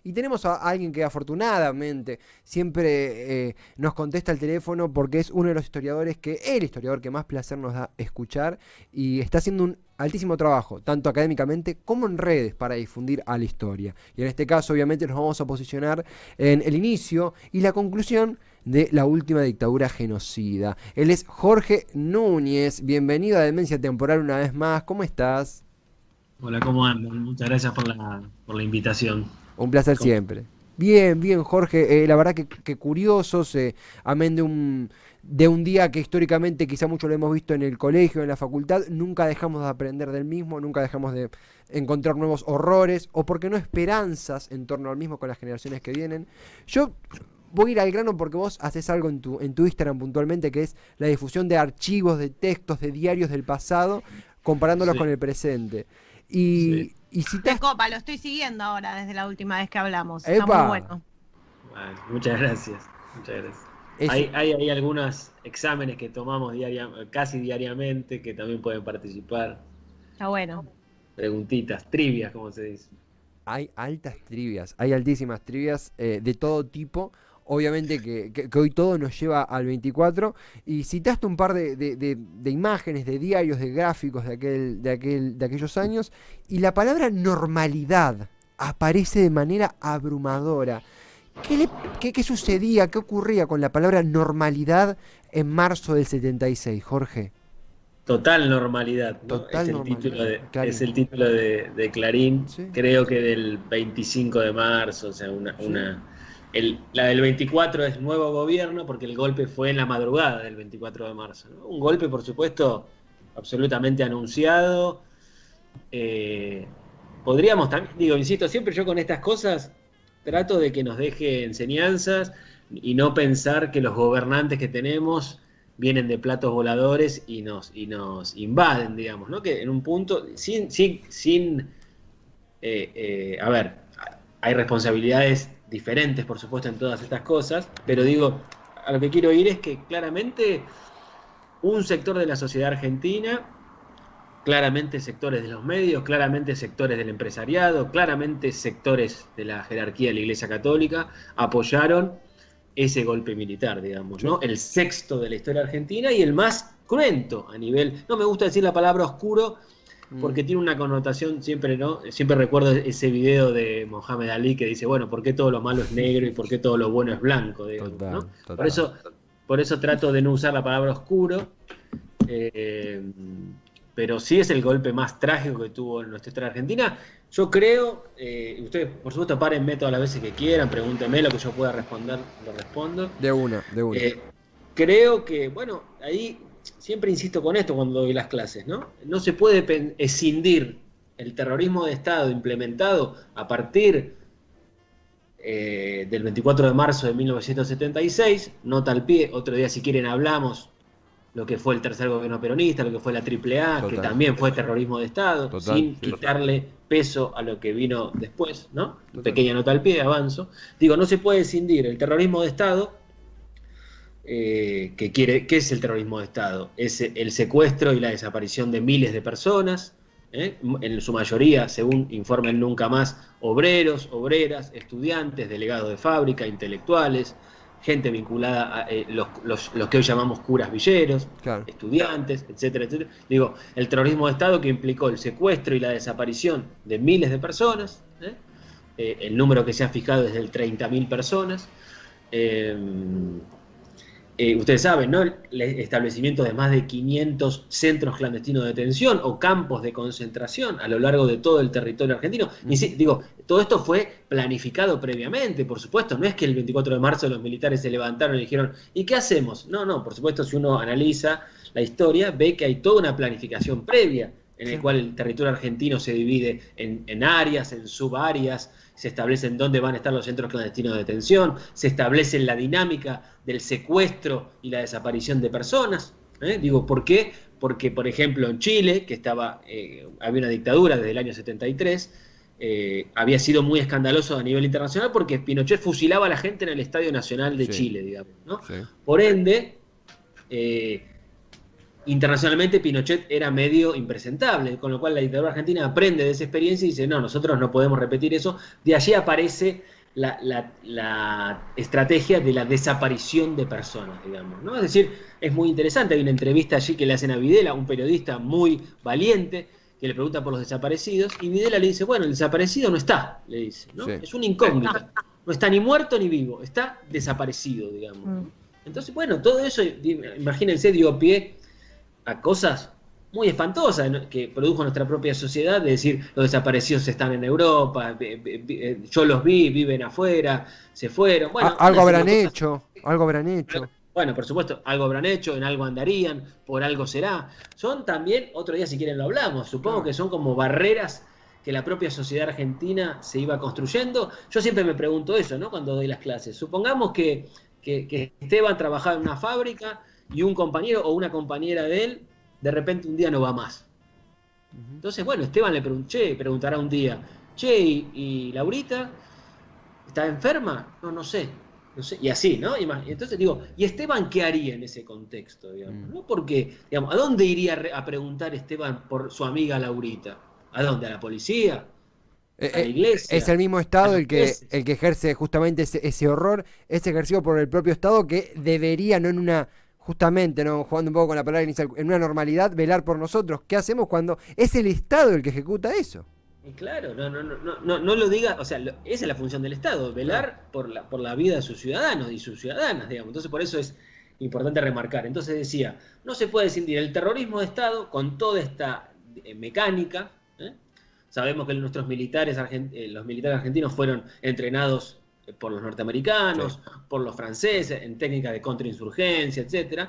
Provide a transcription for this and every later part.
Y tenemos a alguien que afortunadamente siempre nos contesta el teléfono porque es uno de los historiadores el historiador que más placer nos da escuchar y está haciendo un altísimo trabajo, tanto académicamente como en redes para difundir a la historia. Y en este caso, obviamente, nos vamos a posicionar en el inicio y la conclusión de la última dictadura genocida. Él es Jorge Núñez. Bienvenido a Demencia Temporal una vez más. ¿Cómo estás? Hola, ¿cómo andan? Muchas gracias por la invitación. Un placer ¿Cómo- siempre. Bien, bien, Jorge. La verdad que curiosos, amén de un día que históricamente quizá mucho lo hemos visto en el colegio, en la facultad, nunca dejamos de aprender del mismo, nunca dejamos de encontrar nuevos horrores o, por qué no, esperanzas en torno al mismo con las generaciones que vienen. Yo voy a ir al grano porque vos haces algo en tu Instagram puntualmente, que es la difusión de archivos, de textos, de diarios del pasado, comparándolos con Sí, el presente. sí. Y Me citas... copa, lo estoy siguiendo ahora desde la última vez que hablamos. Está muy ¡Epa! bueno. Bueno, muchas gracias. Muchas gracias. Es, Hay algunos exámenes que tomamos casi diariamente que también pueden participar. Está bueno. Preguntitas, trivias, como se dice. hay altas trivias, hay altísimas trivias de todo tipo. Obviamente que hoy todo nos lleva al 24. Y citaste un par de imágenes, de diarios, de gráficos de aquellos años. Y la palabra normalidad aparece de manera abrumadora. ¿Qué sucedía? ¿Qué ocurría con la palabra normalidad en marzo del 76, Jorge? Total normalidad, ¿no? Total normalidad. Es Clarín. el título de Clarín, Sí. creo que del 25 de marzo, o sea, Sí. la del 24 es nuevo gobierno porque el golpe fue en la madrugada del 24 de marzo, ¿no? Un golpe, por supuesto, absolutamente anunciado. Eh, Podríamos también, digo, insisto, siempre yo con estas cosas trato de que nos deje enseñanzas y no pensar que los gobernantes que tenemos vienen de platos voladores y nos invaden, digamos, ¿no? Que en un punto, a ver, hay responsabilidades diferentes, por supuesto, en todas estas cosas, pero digo, a lo que quiero ir es que claramente un sector de la sociedad argentina, claramente sectores de los medios, claramente sectores del empresariado, claramente sectores de la jerarquía de la Iglesia Católica apoyaron ese golpe militar, digamos, Sí. ¿no? El sexto de la historia argentina y el más cruento a nivel, no me gusta decir la palabra oscuro Mm, porque tiene una connotación siempre, ¿no? Siempre recuerdo ese video de Mohamed Ali que dice, bueno, ¿por qué todo lo malo es negro y por qué todo lo bueno es blanco, digamos, ¿no? total, Por total. eso, por eso trato de no usar la palabra oscuro. Eh, pero sí es el golpe más trágico que tuvo en nuestra historia argentina. Yo creo, ustedes por supuesto párenme todas las veces que quieran, pregúntenme lo que yo pueda responder, lo respondo. De una, de una. Eh, Creo que, bueno, ahí siempre insisto con esto cuando doy las clases, ¿no? No se puede escindir el terrorismo de Estado implementado a partir del 24 de marzo de 1976, nota al pie, otro día si quieren hablamos lo que fue el tercer gobierno peronista, lo que fue la AAA, que Total, también fue terrorismo de Estado, total, sin sí. quitarle peso a lo que vino después, ¿no? Total. Pequeña nota al pie, avanzo. Digo, no se puede escindir el terrorismo de Estado, ¿qué es el terrorismo de Estado? Es el secuestro y la desaparición de miles de personas, en su mayoría, según informen Nunca Más, obreros, obreras, estudiantes, delegados de fábrica, intelectuales, gente vinculada a los que hoy llamamos curas villeros, Claro. estudiantes, etcétera, etcétera. Digo, el terrorismo de Estado que implicó el secuestro y la desaparición de miles de personas, el número que se ha fijado es de 30.000 personas. Eh, Ustedes saben, ¿no? El establecimiento de más de 500 centros clandestinos de detención o campos de concentración a lo largo de todo el territorio argentino. Y sí, Ujú. digo, todo esto fue planificado previamente, por supuesto. No es que el 24 de marzo los militares se levantaron y dijeron, ¿y qué hacemos? No, no, por supuesto, si uno analiza la historia, ve que hay toda una planificación previa en el Sí. cual el territorio argentino se divide en áreas, en subáreas, se establecen dónde van a estar los centros clandestinos de detención, se establece la dinámica del secuestro y la desaparición de personas. Digo, ¿por qué? Porque, por ejemplo, en Chile, que había una dictadura desde el año 73, había sido muy escandaloso a nivel internacional porque Pinochet fusilaba a la gente en el Estadio Nacional de Sí, Chile, digamos, ¿no? sí. Por ende, eh, internacionalmente Pinochet era medio impresentable, con lo cual la dictadura argentina aprende de esa experiencia y dice, no, nosotros no podemos repetir eso. De allí aparece la estrategia de la desaparición de personas, digamos, ¿no? Es decir, es muy interesante, hay una entrevista allí que le hacen a Videla, un periodista muy valiente, que le pregunta por los desaparecidos, y Videla le dice, bueno, el desaparecido no está, le dice, ¿no? Sí. Es una incógnita, no está ni muerto ni vivo, está desaparecido, digamos. Entonces, bueno, todo eso, imagínense, dio pie a cosas muy espantosas, ¿no?, que produjo nuestra propia sociedad, de decir, los desaparecidos están en Europa, yo los vi, viven afuera, se fueron. Bueno, algo habrán hecho. Bueno, por supuesto, algo habrán hecho, en algo andarían, por algo será. Son también, otro día si quieren lo hablamos, supongo que son como barreras que la propia sociedad argentina se iba construyendo. Yo siempre me pregunto eso, ¿no?, cuando doy las clases. Supongamos que Esteban trabajaba en una fábrica y un compañero o una compañera de él de repente un día no va más. Entonces, bueno, Esteban le preguntará un día, ¿y Laurita está enferma? No sé. Y así, ¿no? Y entonces digo, ¿y Esteban qué haría en ese contexto, digamos? ¿No? Porque, digamos, ¿a dónde iría a preguntar Esteban por su amiga Laurita? ¿A dónde? ¿A la policía? ¿A la iglesia? Es el mismo Estado el que ejerce justamente ese horror, es ejercido por el propio Estado que debería, no en una... Justamente, ¿no?, jugando un poco con la palabra inicial, en una normalidad, velar por nosotros. ¿Qué hacemos cuando es el Estado el que ejecuta eso? Y claro, no lo diga, o sea, esa es la función del Estado, velar por la vida de sus ciudadanos y sus ciudadanas, digamos. Entonces, por eso es importante remarcar. Entonces decía, no se puede escindir el terrorismo de Estado con toda esta mecánica. Sabemos que nuestros militares, los militares argentinos fueron entrenados por los norteamericanos, por los franceses, en técnicas de contrainsurgencia, etc.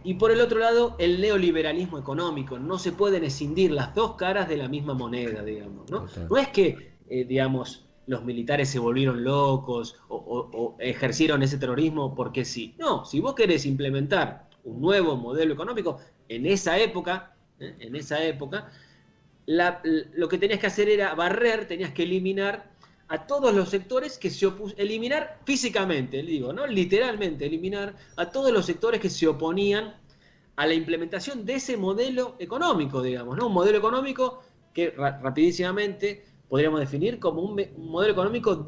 Y por el otro lado, el neoliberalismo económico. No se pueden escindir las dos caras de la misma moneda, digamos, ¿no? No es que, digamos, los militares se volvieron locos o ejercieron ese terrorismo porque sí. No, si vos querés implementar un nuevo modelo económico, en esa época, lo que tenías que hacer era barrer, tenías que eliminar a todos los sectores que se eliminar físicamente, digo, ¿no?, literalmente eliminar a todos los sectores que se oponían a la implementación de ese modelo económico, digamos, ¿no? Un modelo económico que rapidísimamente podríamos definir como un modelo económico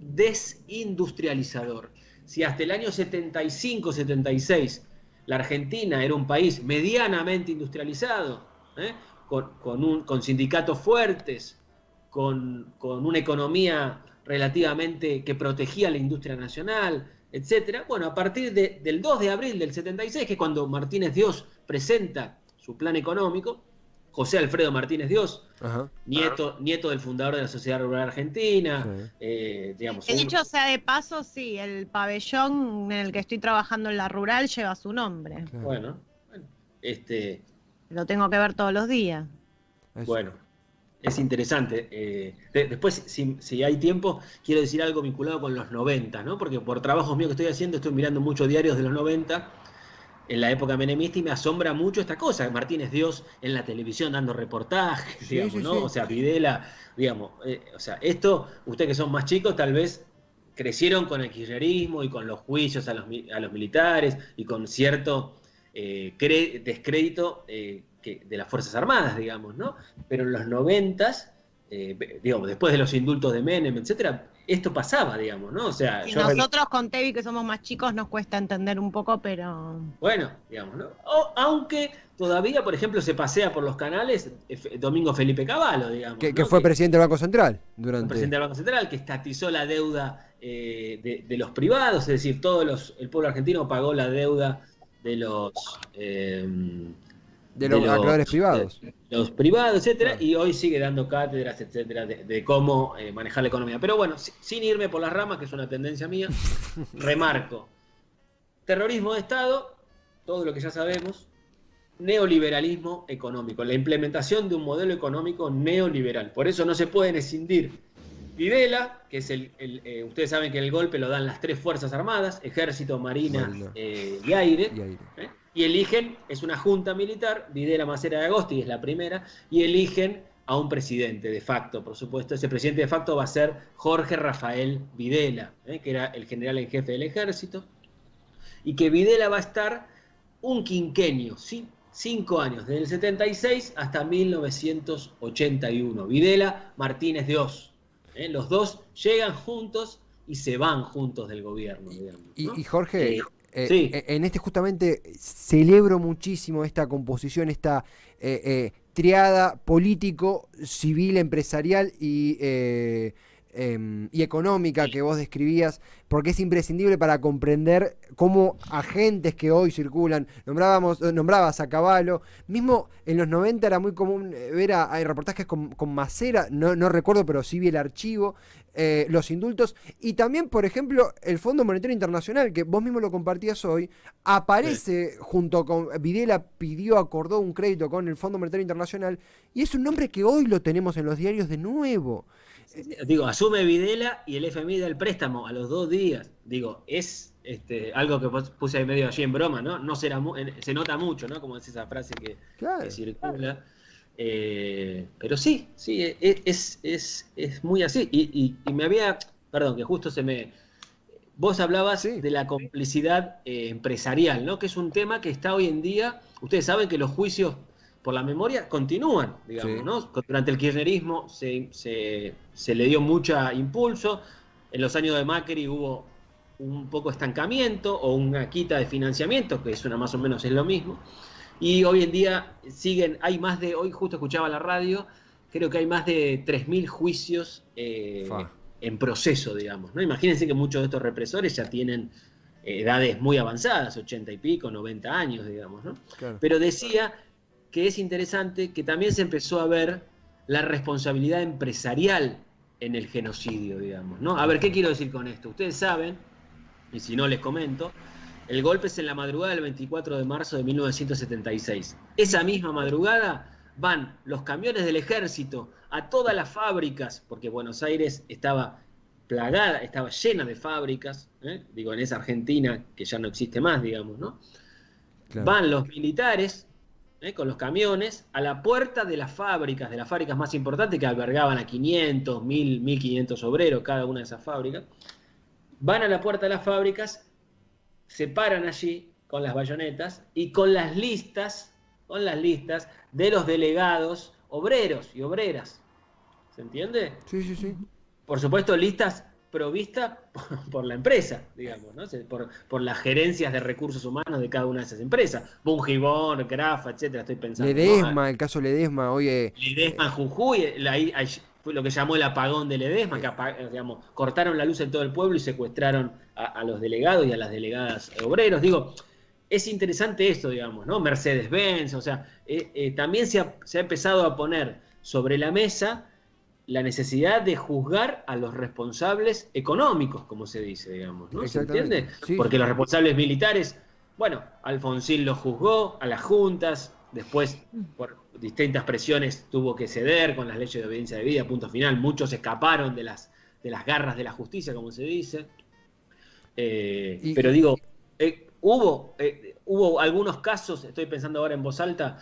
desindustrializador. Si hasta el año 75-76 la Argentina era un país medianamente industrializado, con sindicatos fuertes, con una economía relativamente que protegía la industria nacional, etcétera. Bueno, a partir del 2 de abril del 76, que es cuando Martínez Dios presenta su plan económico, José Alfredo Martínez Dios, nieto del fundador de la Sociedad Rural Argentina, digamos. Dicho sea de paso, sí, el pabellón en el que estoy trabajando en la rural lleva su nombre. Bueno, lo tengo que ver todos los días. Bueno. Es interesante. Después, si hay tiempo, quiero decir algo vinculado con los 90, ¿no? Porque por trabajos míos que estoy haciendo, estoy mirando muchos diarios de los 90, en la época menemista, y me asombra mucho esta cosa, Martínez Dios en la televisión dando reportajes, digamos, ¿no? Sí. O sea, Videla, digamos, o sea, esto, ustedes que son más chicos, tal vez crecieron con el kirchnerismo y con los juicios a los militares y con cierto descrédito de las Fuerzas Armadas, digamos, ¿no? Pero en los 90s, digamos, después de los indultos de Menem, etcétera, esto pasaba, digamos, ¿no? O sea, y nosotros con Tevi, que somos más chicos, nos cuesta entender un poco, pero... Bueno, digamos, ¿no? Aunque todavía, por ejemplo, se pasea por los canales Domingo Felipe Cavallo, digamos. Que fue presidente del Banco Central presidente del Banco Central, que estatizó la deuda de los privados, es decir, el pueblo argentino pagó la deuda de los acreedores privados. Los privados, etcétera, claro. Y hoy sigue dando cátedras, etcétera, de cómo manejar la economía. Pero bueno, sin irme por las ramas, que es una tendencia mía, remarco. Terrorismo de Estado, todo lo que ya sabemos. Neoliberalismo económico, la implementación de un modelo económico neoliberal. Por eso no se pueden escindir Videla, que es ustedes saben que el golpe lo dan las tres Fuerzas Armadas, Ejército, Marina y Aire. Y eligen, es una junta militar, Videla, Macera de Agosti, es la primera, y eligen a un presidente de facto, por supuesto. Ese presidente de facto va a ser Jorge Rafael Videla, que era el general en jefe del ejército, y que Videla va a estar un quinquenio, ¿sí? 5 años, desde el 76 hasta 1981. Videla, Martínez de Oz. Los dos llegan juntos y se van juntos del gobierno, digamos, ¿no? Y Jorge, Sí, en este justamente celebro muchísimo esta composición, esta triada político, civil, empresarial y económica que vos describías, porque es imprescindible para comprender cómo agentes que hoy circulan, nombrabas a Cavallo, mismo en los 90 era muy común ver hay reportajes con Macera, no recuerdo, pero sí vi el archivo, los indultos, y también, por ejemplo, el Fondo Monetario Internacional, que vos mismo lo compartías hoy, aparece junto con Videla, acordó un crédito con el Fondo Monetario Internacional, y es un nombre que hoy lo tenemos en los diarios de nuevo. digo, asume Videla y el FMI da el préstamo a los 2 días. Digo, es algo que puse ahí medio allí en broma, ¿no? No será se nota mucho, ¿no? Como es esa frase que circula. Pero sí, es muy así. Y me había, perdón, que justo vos hablabas de la complicidad empresarial, ¿no? Que es un tema que está hoy en día. Ustedes saben que los juicios por la memoria continúan, digamos, ¿no? Durante el kirchnerismo se le dio mucho impulso. En los años de Macri hubo un poco estancamiento o una quita de financiamiento, que es más o menos es lo mismo. Y hoy en día hoy justo escuchaba la radio, creo que hay más de 3.000 juicios en proceso, digamos, ¿no? Imagínense que muchos de estos represores ya tienen edades muy avanzadas, 80 y pico, 90 años, digamos, ¿no? Claro. Pero decía que es interesante que también se empezó a ver la responsabilidad empresarial en el genocidio, digamos, ¿no? A ver, ¿qué quiero decir con esto? Ustedes saben, y si no les comento, el golpe es en la madrugada del 24 de marzo de 1976. Esa misma madrugada van los camiones del ejército a todas las fábricas, porque Buenos Aires estaba plagada, estaba llena de fábricas, digo, en esa Argentina que ya no existe más, digamos, ¿no? Claro. Van los militares con los camiones a la puerta de las fábricas más importantes que albergaban a 500, 1000, 1500 obreros cada una de esas fábricas. Van a la puerta de las fábricas, se paran allí con las bayonetas y con las listas de los delegados obreros y obreras. ¿Se entiende? Sí. Por supuesto, listas provistas por la empresa, digamos, ¿no? Por las gerencias de recursos humanos de cada una de esas empresas. Bungibón, Grafa, etcétera, estoy pensando. Ledesma, ¿no? El caso Ledesma, oye. Ledesma, Jujuy, ahí fue lo que llamó el apagón de Ledesma, que digamos, cortaron la luz en todo el pueblo y secuestraron a los delegados y a las delegadas obreros. Digo, es interesante esto, digamos, ¿no? Mercedes-Benz, o sea, también se ha empezado a poner sobre la mesa la necesidad de juzgar a los responsables económicos, como se dice, digamos, ¿no? ¿Se entiende? Sí. Porque los responsables militares, bueno, Alfonsín los juzgó, a las juntas, después por distintas presiones tuvo que ceder con las leyes de obediencia debida, punto final, muchos escaparon de las garras de la justicia, como se dice. Pero digo, hubo algunos casos, estoy pensando ahora en voz alta,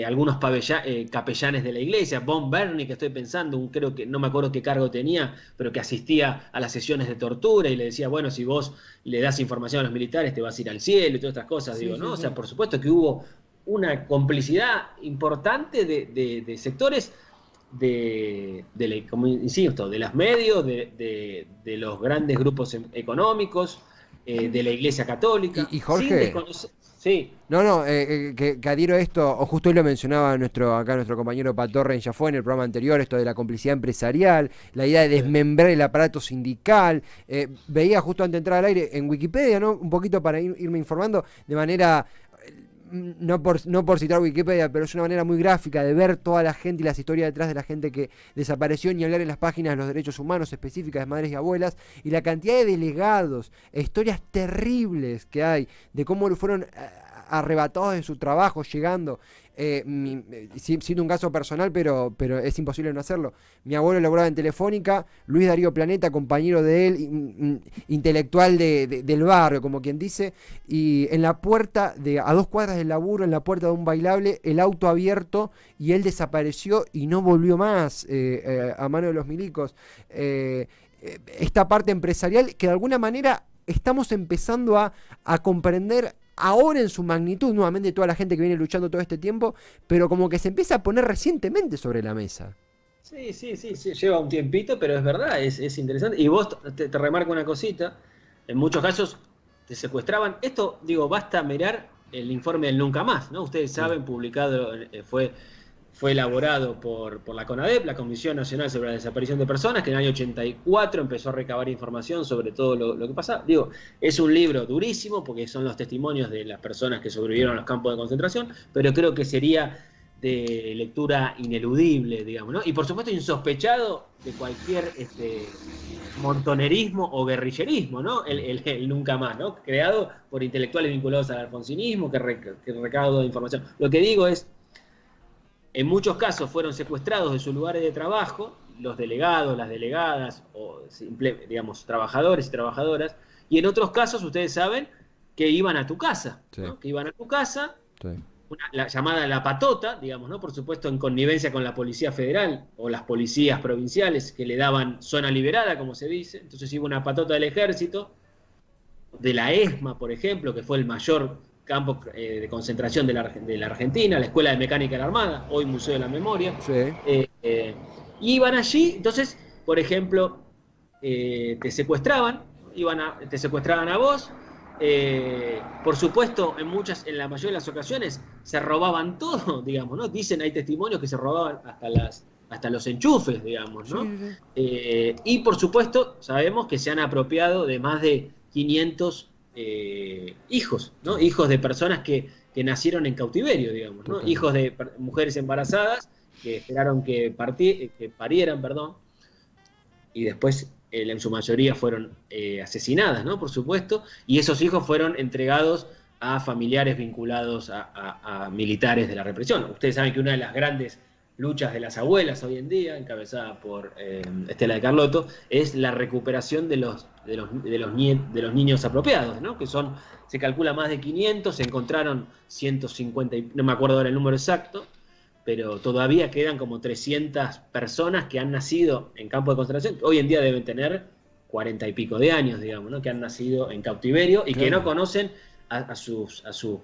algunos capellanes de la iglesia, Von Berni, que estoy pensando, creo que no me acuerdo qué cargo tenía, pero que asistía a las sesiones de tortura y le decía, bueno, si vos le das información a los militares te vas a ir al cielo y todas estas cosas, digo, ¿no? O sea, por supuesto que hubo una complicidad importante de sectores como insisto, de los medios, de los grandes grupos económicos, de la Iglesia Católica. Y Jorge, sí. Que adhiero a esto, o justo hoy lo mencionaba nuestro compañero Patorren, ya fue en el programa anterior, esto de la complicidad empresarial, la idea de desmembrar el aparato sindical. Veía justo antes de entrar al aire en Wikipedia, ¿no? Un poquito para irme informando de manera, no por citar Wikipedia, pero es una manera muy gráfica de ver toda la gente y las historias detrás de la gente que desapareció, ni hablar en las páginas de los derechos humanos específicas de madres y abuelas, y la cantidad de delegados, historias terribles que hay, de cómo fueron arrebatados de su trabajo, llegando, siendo un caso personal, pero es imposible no hacerlo. Mi abuelo laboraba en Telefónica, Luis Darío Planeta, compañero de él, intelectual del barrio, como quien dice, y en la puerta, a 2 cuadras del laburo, en la puerta de un bailable, el auto abierto, y él desapareció y no volvió más a mano de los milicos. Esta parte empresarial que de alguna manera estamos empezando a comprender ahora en su magnitud, nuevamente toda la gente que viene luchando todo este tiempo, pero como que se empieza a poner recientemente sobre la mesa. Sí, lleva un tiempito, pero es verdad, es interesante. Y vos te remarco una cosita, en muchos casos te secuestraban. Esto, digo, basta mirar el informe del Nunca Más, ¿no? Ustedes saben, publicado, fue elaborado por la CONADEP, la Comisión Nacional sobre la Desaparición de Personas, que en el año 84 empezó a recabar información sobre todo lo que pasaba. Digo, es un libro durísimo, porque son los testimonios de las personas que sobrevivieron a los campos de concentración, pero creo que sería de lectura ineludible, digamos, ¿no? Y por supuesto insospechado de cualquier montonerismo o guerrillerismo, ¿no? El Nunca Más, ¿no? Creado por intelectuales vinculados al alfonsinismo, que recaudó información. Lo que digo es, en muchos casos fueron secuestrados de sus lugares de trabajo, los delegados, las delegadas, o digamos, trabajadores y trabajadoras, y en otros casos, ustedes saben, que iban a tu casa, Sí. ¿no? Que iban a tu casa, Sí. la llamada la patota, digamos, ¿no? Por supuesto en connivencia con la Policía Federal o las policías provinciales que le daban zona liberada, como se dice. Entonces iba una patota del ejército, de la ESMA, por ejemplo, que fue el mayor campo de concentración de la Argentina, la Escuela de Mecánica de la Armada, hoy Museo de la Memoria. Sí. Iban allí, entonces, por ejemplo, te secuestraban a vos. Por supuesto, en la mayoría de las ocasiones se robaban todo, digamos, ¿no? Dicen, hay testimonios que se robaban hasta los enchufes, digamos, ¿no? Sí. Y por supuesto, sabemos que se han apropiado de más de 500 hijos, ¿no? Hijos de personas que nacieron en cautiverio, digamos, ¿no? Total. Hijos de mujeres embarazadas que esperaron que parieran, perdón, y después en su mayoría fueron asesinadas, ¿no? Por supuesto, y esos hijos fueron entregados a familiares vinculados a militares de la represión. Ustedes saben que una de las grandes luchas de las abuelas hoy en día, encabezada por Estela de Carlotto, es la recuperación de los niños apropiados, ¿no? Que se calcula más de 500, se encontraron 150, no me acuerdo ahora el número exacto, pero todavía quedan como 300 personas que han nacido en campos de concentración, que hoy en día deben tener 40 y pico de años, digamos, ¿no? Que han nacido en cautiverio y que no conocen a sus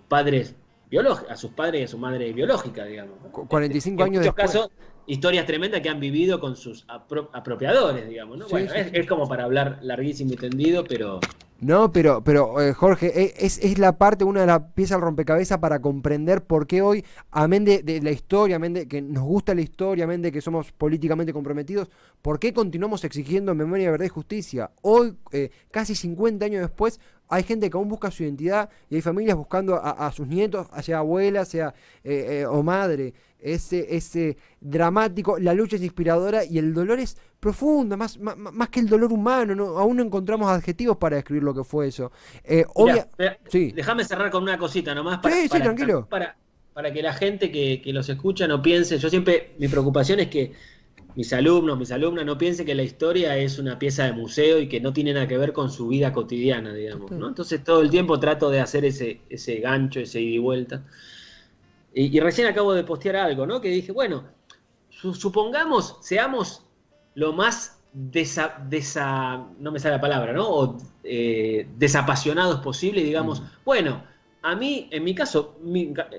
padres biológicos, a sus padres y a su madre biológica, digamos, ¿no? 45 años en muchos después. casos, historias tremendas que han vivido con sus apropiadores, digamos, ¿no? Sí, Bueno, sí, sí. es como para hablar larguísimo y tendido, pero... No, pero Jorge, es la parte, una de las piezas del rompecabezas para comprender por qué hoy, amén de la historia, amén de que nos gusta la historia, amén de que somos políticamente comprometidos, por qué continuamos exigiendo memoria, verdad y justicia. Hoy, casi 50 años después, hay gente que aún busca su identidad y hay familias buscando a sus nietos, sea abuela, sea o madre. Ese dramático, la lucha es inspiradora y el dolor es profundo, más que el dolor humano, ¿no? Aún no encontramos adjetivos para describir lo que fue eso. Mirá, Sí. déjame cerrar con una cosita nomás Sí, tranquilo. para que la gente que los escucha no piense. Yo siempre, mi preocupación es que mis alumnas no piensen que la historia es una pieza de museo y que no tiene nada que ver con su vida cotidiana, digamos, ¿no? Entonces todo el tiempo trato de hacer ese gancho, ese ida y vuelta. Y recién acabo de postear algo, ¿no? Que dije, bueno, supongamos, seamos lo más no me sale la palabra, ¿no? O desapasionados posible y digamos, bueno, a mí, en mi caso,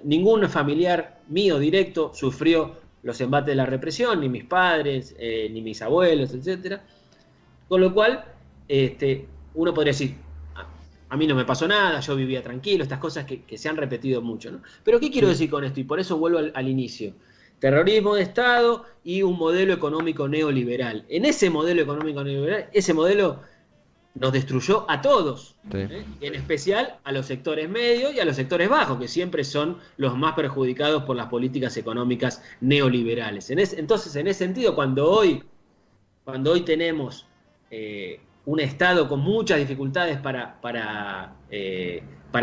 ningún familiar mío directo sufrió los embates de la represión, ni mis padres, ni mis abuelos, etcétera. Con lo cual, uno podría decir, a mí no me pasó nada, yo vivía tranquilo, estas cosas que se han repetido mucho, ¿no? Pero ¿qué quiero decir con esto? Y por eso vuelvo al inicio. Terrorismo de Estado y un modelo económico neoliberal. En ese modelo económico neoliberal, ese modelo nos destruyó a todos, Sí. En especial a los sectores medios y a los sectores bajos, que siempre son los más perjudicados por las políticas económicas neoliberales. Entonces, en ese sentido, cuando hoy tenemos un Estado con muchas dificultades para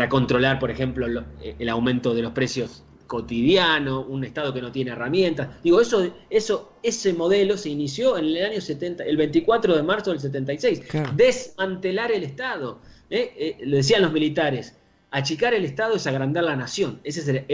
controlar, por ejemplo, el aumento de los precios cotidianos, un Estado que no tiene herramientas. Digo, ese modelo se inició en el año 70, el 24 de marzo del 76. Claro. Desmantelar el Estado. Lo decían los militares, achicar el Estado es agrandar la nación. Ese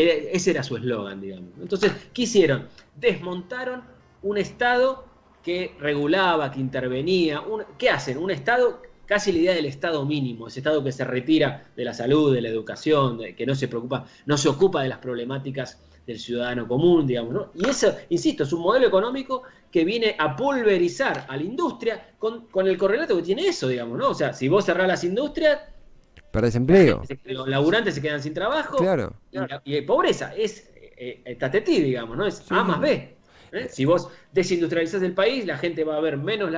era su eslogan, digamos. Entonces, ¿qué hicieron? Desmontaron un Estado que regulaba, que intervenía. ¿Qué hacen? Un Estado casi la idea del Estado mínimo, ese Estado que se retira de la salud, de la educación, que no se preocupa, no se ocupa de las problemáticas del ciudadano común, digamos, ¿no? Y eso, insisto, es un modelo económico que viene a pulverizar a la industria con el correlato que tiene eso, digamos, ¿no? O sea, si vos cerrás las industrias, Perdés empleo. los laburantes se quedan sin trabajo, Claro. y pobreza, es tatetí, digamos, ¿no? Es A más B. Si vos desindustrializás el país, la gente va a ver menos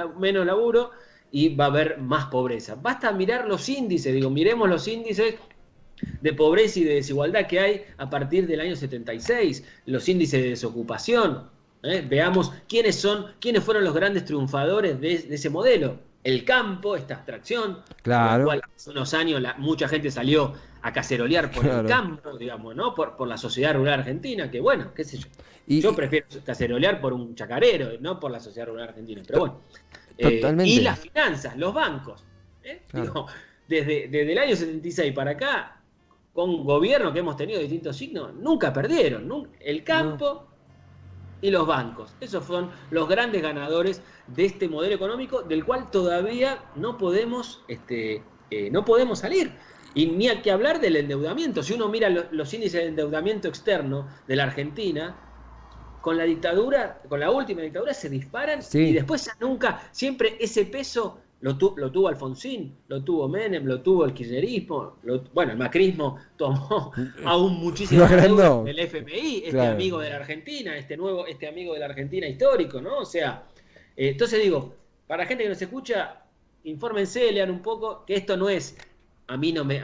laburo y va a haber más pobreza. Basta mirar los índices, miremos los índices de pobreza y de desigualdad que hay a partir del año 76, los índices de desocupación. Veamos quiénes fueron los grandes triunfadores de ese modelo. El campo, esta abstracción, Claro. la cual hace unos años mucha gente salió a cacerolear por el campo, digamos, ¿no? Por la sociedad rural argentina, que bueno, qué sé yo. Yo prefiero cacerolear por un chacarero, no por la sociedad rural argentina, pero bueno. Totalmente. Y las finanzas, los bancos. Claro. Desde el año 76 para acá, con gobiernos que hemos tenido de distintos signos, nunca perdieron. El campo y los bancos. Esos fueron los grandes ganadores de este modelo económico, del cual todavía no podemos salir. Y ni hay que hablar del endeudamiento. Si uno mira los índices de endeudamiento externo de la Argentina, con la dictadura, con la última dictadura, se disparan, y después siempre ese peso lo tuvo Alfonsín, lo tuvo Menem, lo tuvo el kirchnerismo, el macrismo tomó aún muchísimo deuda del FMI, amigo de la Argentina, este amigo de la Argentina histórico, ¿no? O sea, entonces digo, para la gente que nos escucha, infórmense, lean un poco, que esto no es a mí no me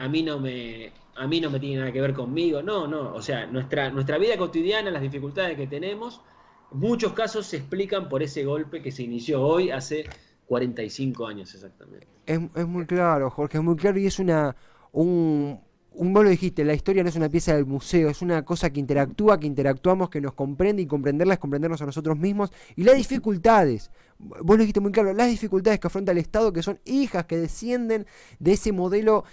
tiene nada que ver conmigo, no, o sea, nuestra vida cotidiana, las dificultades que tenemos, en muchos casos se explican por ese golpe que se inició hoy, hace 45 años exactamente. Es muy claro, Jorge, es muy claro, y es vos lo dijiste, la historia no es una pieza del museo, es una cosa que interactuamos, que nos comprende, y comprenderla es comprendernos a nosotros mismos, y las dificultades, vos lo dijiste muy claro, las dificultades que afronta el Estado, que son hijas que descienden de ese modelo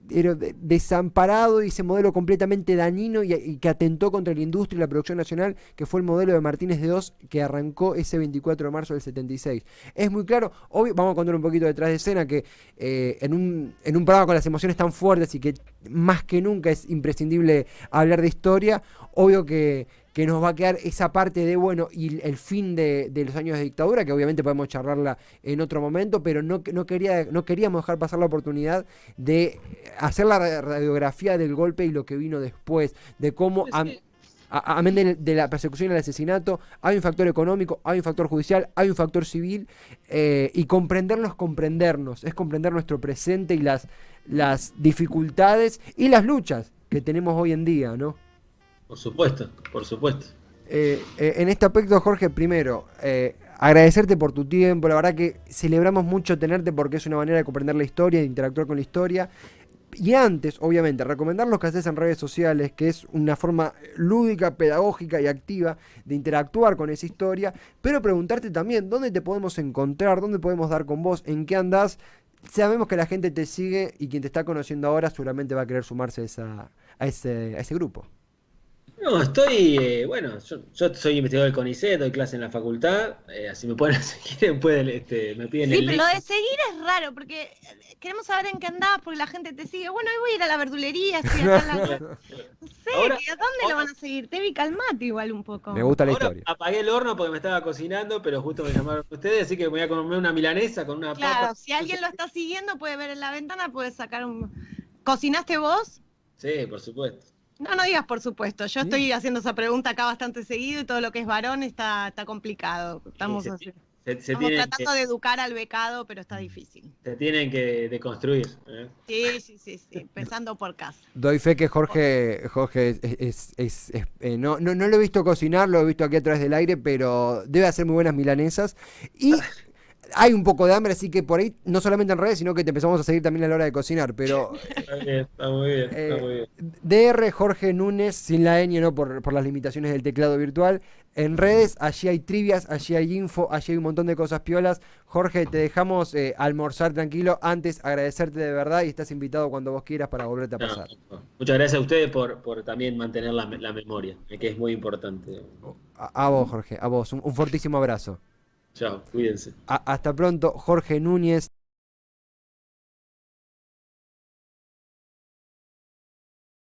desamparado, y ese modelo completamente dañino y que atentó contra la industria y la producción nacional, que fue el modelo de Martínez de Oz, que arrancó ese 24 de marzo del 76. Es muy claro, obvio, vamos a contar un poquito detrás de escena, que en un programa con las emociones tan fuertes y que más que nunca es imprescindible hablar de historia, obvio que nos va a quedar esa parte de, y el fin de los años de dictadura, que obviamente podemos charlarla en otro momento, pero no queríamos dejar pasar la oportunidad de hacer la radiografía del golpe y lo que vino después, de cómo, amén de la persecución y el asesinato, hay un factor económico, hay un factor judicial, hay un factor civil, y comprendernos, es comprender nuestro presente y las dificultades y las luchas que tenemos hoy en día, ¿no? Por supuesto. En este aspecto, Jorge, primero, agradecerte por tu tiempo. La verdad que celebramos mucho tenerte, porque es una manera de comprender la historia, de interactuar con la historia. Y antes, obviamente, recomendar lo que haces en redes sociales, que es una forma lúdica, pedagógica y activa de interactuar con esa historia, pero preguntarte también dónde te podemos encontrar, dónde podemos dar con vos, en qué andás. Sabemos que la gente te sigue, y quien te está conociendo ahora seguramente va a querer sumarse a ese grupo. No, estoy, yo soy investigador del CONICET, doy clase en la facultad, así me pueden seguir, me piden el pero link. lo de seguir es raro, porque queremos saber en qué andás, porque la gente te sigue. Bueno, hoy voy a ir a la verdulería, estoy acá no sé, ¿a dónde lo van a seguir? Tevi, calmate igual un poco. Me gusta la historia. Apagué el horno porque me estaba cocinando, pero justo me llamaron ustedes, así que me voy a comer una milanesa con una papa. Claro, si alguien lo está siguiendo, puede ver en la ventana, puede sacar un... ¿Cocinaste vos? Sí, por supuesto. No digas por supuesto, yo estoy haciendo esa pregunta acá bastante seguido, y todo lo que es varón está complicado. Estamos tratando de educar al becado, pero está difícil. Se tienen que deconstruir. Sí, empezando por casa. Doy fe que Jorge no lo he visto cocinar, lo he visto aquí a través del aire, pero debe hacer muy buenas milanesas. Y hay un poco de hambre, así que por ahí, no solamente en redes, sino que te empezamos a seguir también a la hora de cocinar, pero... Está muy bien. DR Jorge Núñez, sin la ñ, ¿no? Por las limitaciones del teclado virtual. En redes, allí hay trivias, allí hay info, allí hay un montón de cosas piolas. Jorge, te dejamos almorzar tranquilo. Antes, agradecerte de verdad, y estás invitado cuando vos quieras para volverte a pasar. Muchas gracias a ustedes por también mantener la memoria, que es muy importante. A vos, Jorge, a vos. Un fortísimo abrazo. Chao, cuídense. Hasta pronto, Jorge Núñez.